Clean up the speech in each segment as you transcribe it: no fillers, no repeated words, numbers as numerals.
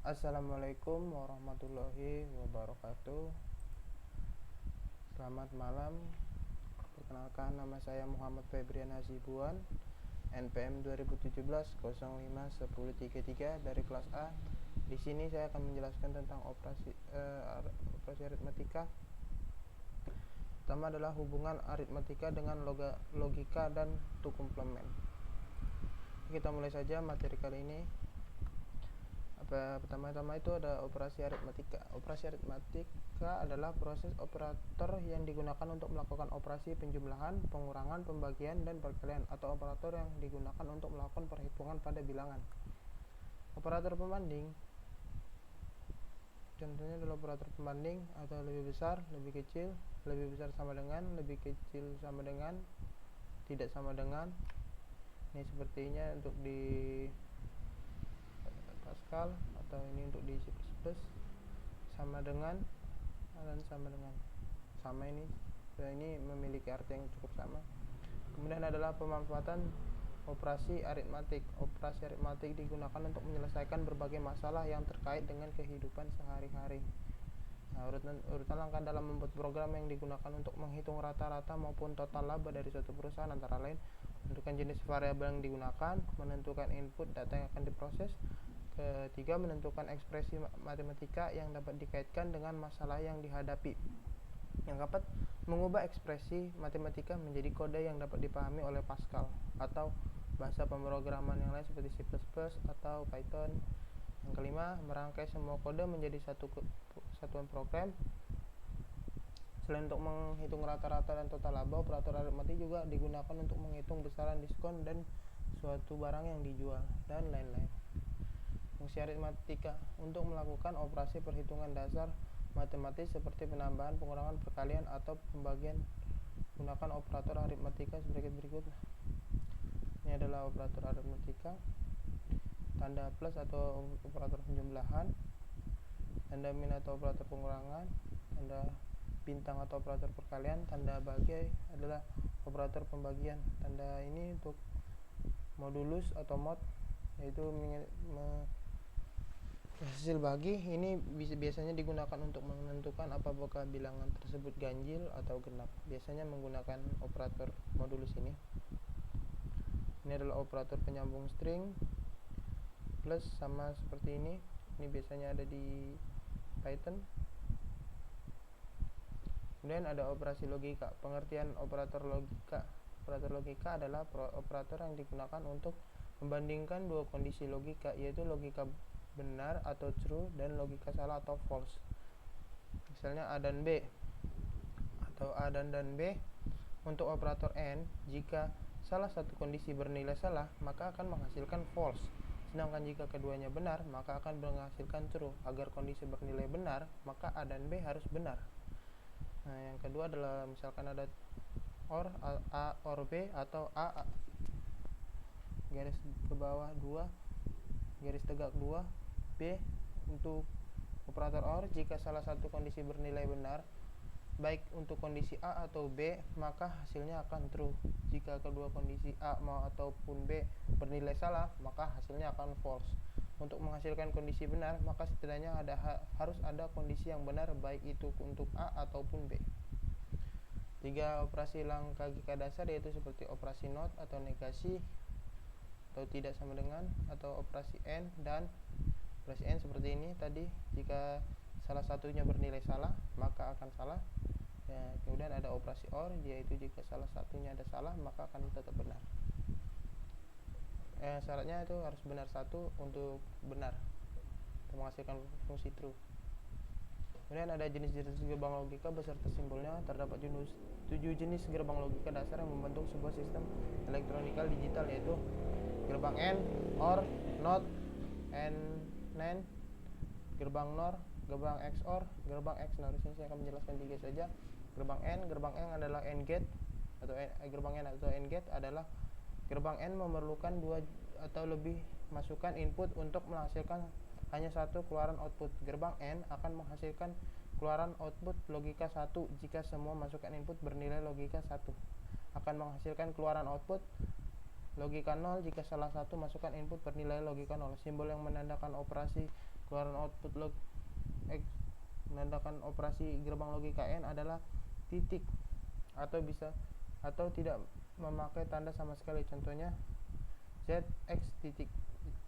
Assalamualaikum warahmatullahi wabarakatuh. Selamat malam. Perkenalkan, nama saya Muhammad Febrian Hasibuan, NPM 2017-05-1033 dari kelas A. Di sini saya akan menjelaskan tentang operasi aritmatika. Pertama adalah hubungan aritmatika dengan logika dan to komplement. Kita mulai saja materi kali ini. Pertama-tama itu ada operasi aritmatika. Operasi aritmatika adalah proses operator yang digunakan untuk melakukan operasi penjumlahan, pengurangan, pembagian, dan perkalian, atau operator yang digunakan untuk melakukan perhitungan pada bilangan. Operator pembanding contohnya adalah operator pembanding atau lebih besar, lebih kecil, lebih besar sama dengan, lebih kecil sama dengan, tidak sama dengan. Ini sepertinya untuk di Pascal, atau ini untuk di C++, sama dengan dan sama dengan. Sama ini memiliki arti yang cukup sama. Kemudian adalah pemanfaatan operasi aritmatik. Operasi aritmatik digunakan untuk menyelesaikan berbagai masalah yang terkait dengan kehidupan sehari-hari. Nah, urutan langkah dalam membuat program yang digunakan untuk menghitung rata-rata maupun total laba dari suatu perusahaan antara lain menentukan jenis variabel yang digunakan, menentukan input data yang akan diproses. Ketiga, menentukan ekspresi matematika yang dapat dikaitkan dengan masalah yang dihadapi. Yang keempat, mengubah ekspresi matematika menjadi kode yang dapat dipahami oleh Pascal atau bahasa pemrograman yang lain seperti C++ atau Python. Yang kelima, merangkai semua kode menjadi satu satuan program. Selain untuk menghitung rata-rata dan total laba, operator aritmatik juga digunakan untuk menghitung besaran diskon dan suatu barang yang dijual, dan lain-lain. Fungsi aritmatika untuk melakukan operasi perhitungan dasar matematis seperti penambahan, pengurangan, perkalian, atau pembagian gunakan operator aritmatika sebagai berikut. Ini adalah operator aritmatika. Tanda plus atau operator penjumlahan, tanda min atau operator pengurangan, tanda bintang atau operator perkalian, tanda bagi adalah operator pembagian. Tanda ini untuk modulus atau mod, yaitu hasil bagi. Ini biasanya digunakan untuk menentukan apakah bilangan tersebut ganjil atau genap, biasanya menggunakan operator modulus ini. Ini adalah operator penyambung string, plus sama seperti ini biasanya ada di Python. Kemudian ada operasi logika. Pengertian operator logika. Operator logika adalah operator yang digunakan untuk membandingkan dua kondisi logika, yaitu logika benar atau true dan logika salah atau false. Misalnya A dan B, atau A dan B. Untuk operator AND, jika salah satu kondisi bernilai salah, maka akan menghasilkan false. Sedangkan jika keduanya benar, maka akan menghasilkan true. Agar kondisi bernilai benar, maka A dan B harus benar. Nah, yang kedua adalah misalkan ada OR A OR B, atau A garis ke bawah 2 garis tegak 2 B. Untuk operator OR, jika salah satu kondisi bernilai benar, baik untuk kondisi A atau B, maka hasilnya akan true. Jika kedua kondisi A ataupun B bernilai salah, maka hasilnya akan false. Untuk menghasilkan kondisi benar, maka setidaknya harus ada kondisi yang benar, baik itu untuk A ataupun B. 3 operasi langkah logika dasar, yaitu seperti operasi not atau negasi atau tidak sama dengan, atau operasi AND dan operasi AND seperti ini tadi. Jika salah satunya bernilai salah, maka akan salah. Ya, kemudian ada operasi OR, yaitu jika salah satunya ada salah, maka akan tetap benar. Syaratnya itu harus benar satu untuk benar, untuk menghasilkan fungsi true. Kemudian ada jenis-jenis gerbang logika beserta simbolnya. Terdapat 7 jenis gerbang logika dasar yang membentuk sebuah sistem elektronika digital, yaitu gerbang AND, OR, NOT, and NAND, gerbang NOR, gerbang XOR, gerbang XNOR. Di sini saya akan menjelaskan 3 saja. Gerbang AND, gerbang AND adalah AND gate, atau gerbang AND atau AND gate adalah gerbang AND memerlukan 2 atau lebih masukan input untuk menghasilkan hanya satu keluaran output. Gerbang AND akan menghasilkan keluaran output logika 1 jika semua masukan input bernilai logika 1. Akan menghasilkan keluaran output logika 0 jika salah satu masukan input bernilai logika 0. Simbol yang menandakan operasi keluaran output log X menandakan operasi gerbang logika N adalah titik, atau tidak memakai tanda sama sekali. Contohnya Z X titik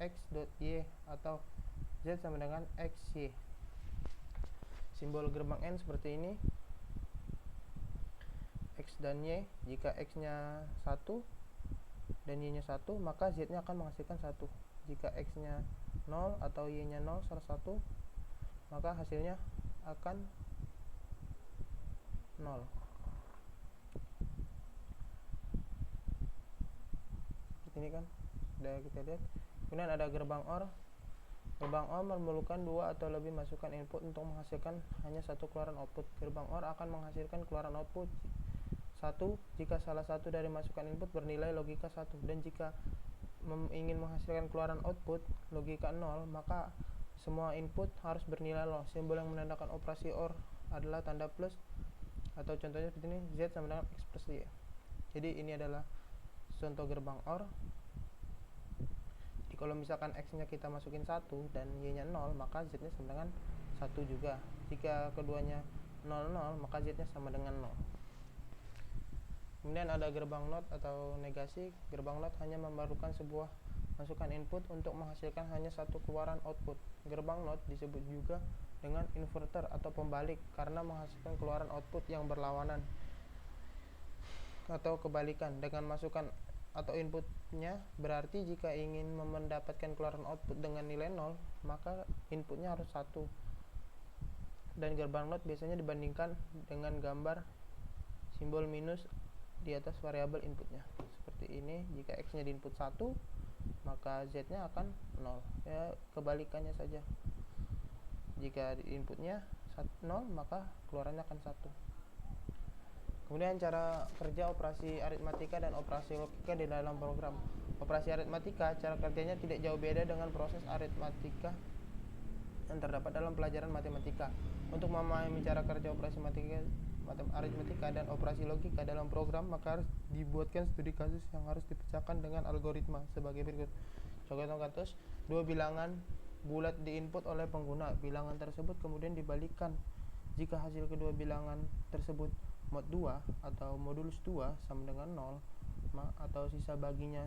X dot Y atau Z sama dengan XY. Simbol gerbang N seperti ini, X dan Y. Jika X nya 1 dan Y nya 1, maka Z nya akan menghasilkan 1. Jika X nya 0 atau Y nya 0 salah satu, maka hasilnya akan 0. Seperti ini kan, sudah kita lihat. Kemudian ada gerbang OR. Gerbang OR memerlukan 2 atau lebih masukan input untuk menghasilkan hanya satu keluaran output. Gerbang OR akan menghasilkan keluaran output 1 jika salah satu dari masukan input bernilai logika 1, dan jika ingin menghasilkan keluaran output logika 0, maka semua input harus bernilai 0. Simbol yang menandakan operasi OR adalah tanda plus, atau contohnya seperti ini, Z sama dengan X plus Y. Jadi ini adalah contoh gerbang OR. Jadi kalau misalkan X nya kita masukin 1 dan Y nya 0, maka Z nya sama dengan 1 juga. Jika keduanya 0, 0, maka Z nya sama dengan 0. Kemudian ada gerbang NOT atau negasi. Gerbang NOT hanya memerlukan sebuah masukan input untuk menghasilkan hanya satu keluaran output. Gerbang NOT disebut juga dengan inverter atau pembalik karena menghasilkan keluaran output yang berlawanan atau kebalikan dengan masukan atau inputnya. Berarti jika ingin mendapatkan keluaran output dengan nilai 0, maka inputnya harus 1. Dan gerbang NOT biasanya dibandingkan dengan gambar simbol minus di atas variabel inputnya seperti ini. Jika X nya di input 1, maka Z nya akan 0. Ya, kebalikannya saja. Jika di inputnya 0, maka keluarannya akan 1. Kemudian cara kerja operasi aritmatika dan operasi logika di dalam program. Operasi aritmatika, cara kerjanya tidak jauh beda dengan proses aritmatika yang terdapat dalam pelajaran matematika. Untuk memahami cara kerja operasi aritmatika dan operasi logika dalam program, maka harus dibuatkan studi kasus yang harus dipecahkan dengan algoritma sebagai berikut. Contoh kasus, dua bilangan bulat diinput oleh pengguna. Bilangan tersebut kemudian dibalikkan. Jika hasil kedua bilangan tersebut mod 2 atau modulus 2 sama dengan 0, atau sisa baginya,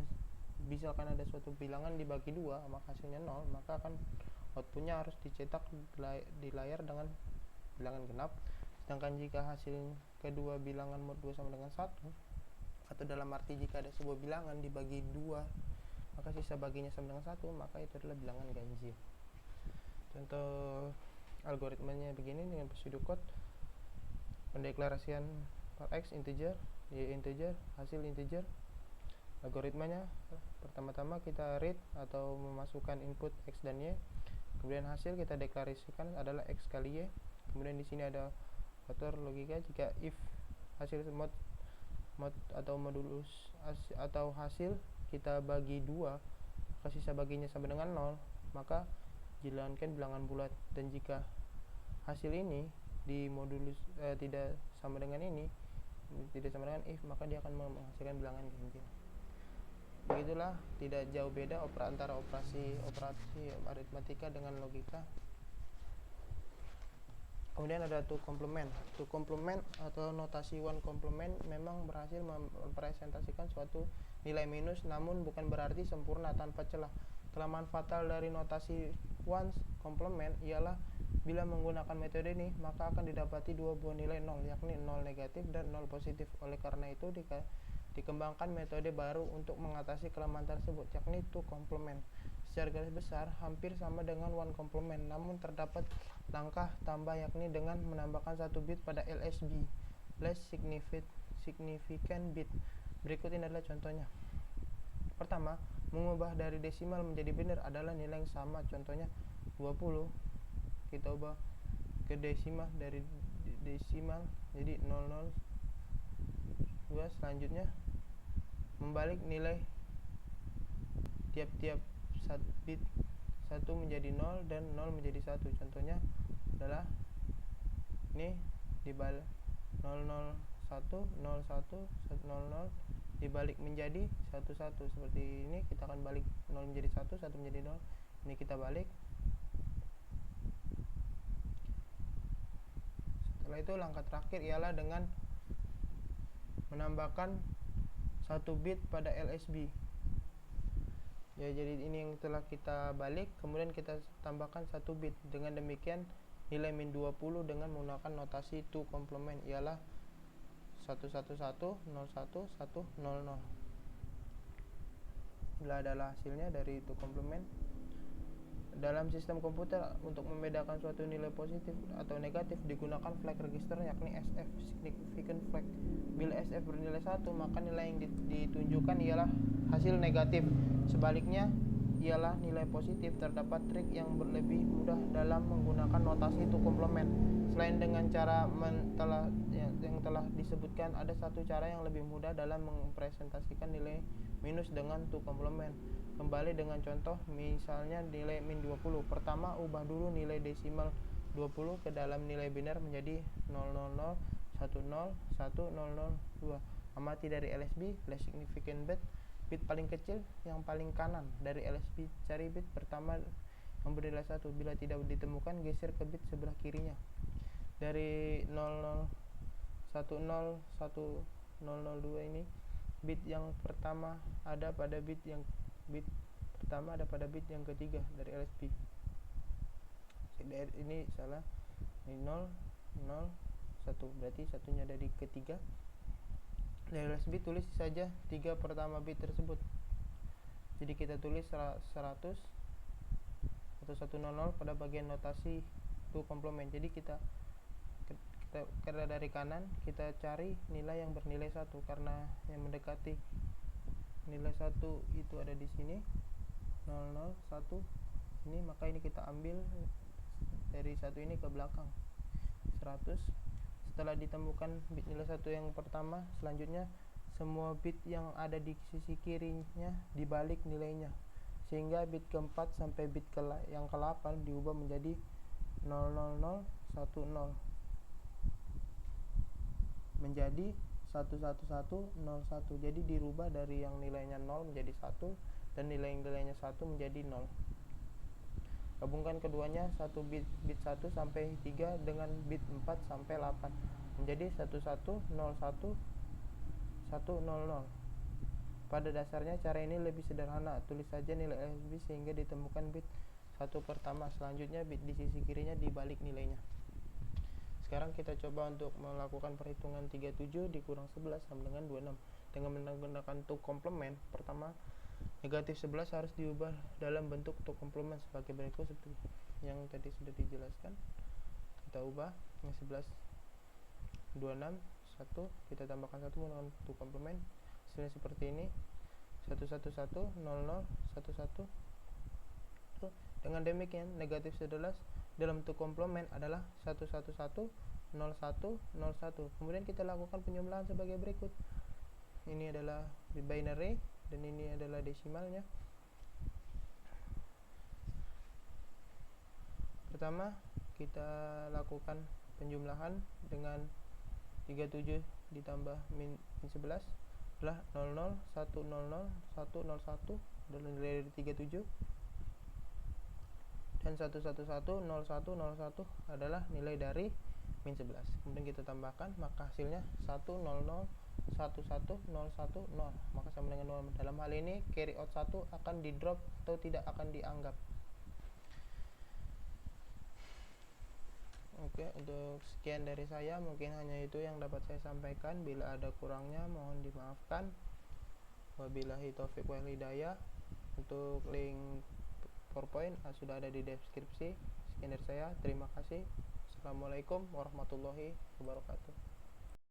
misalkan ada suatu bilangan dibagi 2 maka hasilnya 0, maka akan outputnya harus dicetak di layar dengan bilangan genap. Sedangkan jika hasil kedua bilangan mod 2 sama dengan 1, atau dalam arti jika ada sebuah bilangan dibagi 2 maka sisa baginya sama dengan 1, maka itu adalah bilangan ganjil. Contoh algoritmanya begini dengan pseudocode. Pendeklarasian X integer, Y integer, hasil integer. Algoritmanya, pertama-tama kita read atau memasukkan input X dan Y. Kemudian hasil kita deklarasikan adalah X kali Y. Kemudian di sini ada operator logika. Jika if hasil mod atau modulus atau hasil kita bagi 2, maka sisa baginya sama dengan 0, maka jalankan bilangan bulat. Dan jika hasil ini di modulus tidak sama dengan ini, tidak sama dengan if, maka dia akan menghasilkan bilangan ganjil. Begitulah, tidak jauh beda antara operasi aritmatika dengan logika. Kemudian ada two complement. Two complement atau notasi one complement memang berhasil mempresentasikan suatu nilai minus, namun bukan berarti sempurna tanpa celah. Kelemahan fatal dari notasi one complement ialah bila menggunakan metode ini, maka akan didapati dua buah nilai 0, yakni 0 negatif dan 0 positif. Oleh karena itu dikembangkan metode baru untuk mengatasi kelemahan tersebut, yakni two complement. Secara garis besar hampir sama dengan one complement, namun terdapat langkah tambah, yakni dengan menambahkan 1 bit pada LSB, less significant bit. Berikut ini adalah contohnya. Pertama, mengubah dari desimal menjadi biner adalah nilai yang sama. Contohnya 20, kita ubah ke desimal, dari desimal jadi 002. Selanjutnya membalik nilai tiap-tiap bit 1 menjadi 0 dan 0 menjadi 1. Contohnya adalah ini dibalik 001 01 100 dibalik menjadi 11. Seperti ini kita akan balik 0 menjadi 1, 1 menjadi 0. Ini kita balik Setelah itu langkah terakhir ialah dengan menambahkan 1 bit pada LSB. Ya, jadi ini yang telah kita balik, kemudian kita tambahkan 1 bit. Dengan demikian nilai min 20 dengan menggunakan notasi to complement ialah 111 01 100. Inilah adalah hasilnya dari to complement. Dalam sistem komputer, untuk membedakan suatu nilai positif atau negatif digunakan flag register, yakni SF, significant flag. Bila SF bernilai 1, maka nilai yang ditunjukkan ialah hasil negatif. Sebaliknya ialah nilai positif. Terdapat trik yang lebih mudah dalam menggunakan notasi to complement. Selain dengan cara yang telah disebutkan, ada satu cara yang lebih mudah dalam mempresentasikan nilai minus dengan to complement. Kembali dengan contoh, misalnya nilai min 20. Pertama, ubah dulu nilai desimal 20 ke dalam nilai biner menjadi 000, 10, 1002. Amati dari LSB, least significant bit paling kecil yang paling kanan dari LSB. Cari bit pertama yang bernilai 1. Bila tidak ditemukan, geser ke bit sebelah kirinya. Dari 00, 10, 1002 ini, bit yang pertama ada pada bit yang ketiga dari LSB. Ini salah, ini 0, 0, 1, berarti satunya dari ketiga. Dari LSB tulis saja 3 pertama bit tersebut. Jadi kita tulis 100 atau 100 pada bagian notasi to complement. Jadi kita karena dari kanan kita cari nilai yang bernilai 1, karena yang mendekati nilai 1 itu ada di sini, 00, 1 ini, maka ini kita ambil dari 1 ini ke belakang 100. Setelah ditemukan bit nilai 1 yang pertama, selanjutnya semua bit yang ada di sisi kirinya dibalik nilainya, sehingga bit keempat sampai bit yang ke-8 diubah menjadi 00010 menjadi 11101. Jadi dirubah dari yang nilainya 0 menjadi 1 dan nilainya 1 menjadi 0. Gabungkan keduanya, 1 bit 1 sampai 3 dengan bit 4 sampai 8 menjadi 1101 100. Pada dasarnya cara ini lebih sederhana. Tulis saja nilai LSB sehingga ditemukan bit 1 pertama. Selanjutnya bit di sisi kirinya dibalik nilainya. Sekarang kita coba untuk melakukan perhitungan 37 dikurang 11 sama dengan 26 dengan menggunakan to complement. Pertama, negatif 11 harus diubah dalam bentuk to complement sebagai berikut seperti yang tadi sudah dijelaskan. Kita ubah yang 11 26 1, kita tambahkan 1 menggunakan to complement. Hasilnya seperti ini, 111 00 11. Dengan demikian negatif 11 dalam to complement adalah 111 01 01. Kemudian kita lakukan penjumlahan sebagai berikut. Ini adalah binary dan ini adalah desimalnya. Pertama, kita lakukan penjumlahan dengan 37 ditambah min 11 adalah 00 100 101 adalah nilai dari 37, dan 111 01 adalah nilai dari min 11. Kemudian kita tambahkan, maka hasilnya 100 11 010, maka sama dengan 0. Dalam hal ini carry out 1 akan di drop atau tidak akan dianggap. Oke, untuk sekian dari saya, mungkin hanya itu yang dapat saya sampaikan. Bila ada kurangnya mohon dimaafkan. Wabillahi taufiq wal hidayah. Untuk link PowerPoint sudah ada di deskripsi. Sekian dari saya, terima kasih. Assalamualaikum warahmatullahi wabarakatuh.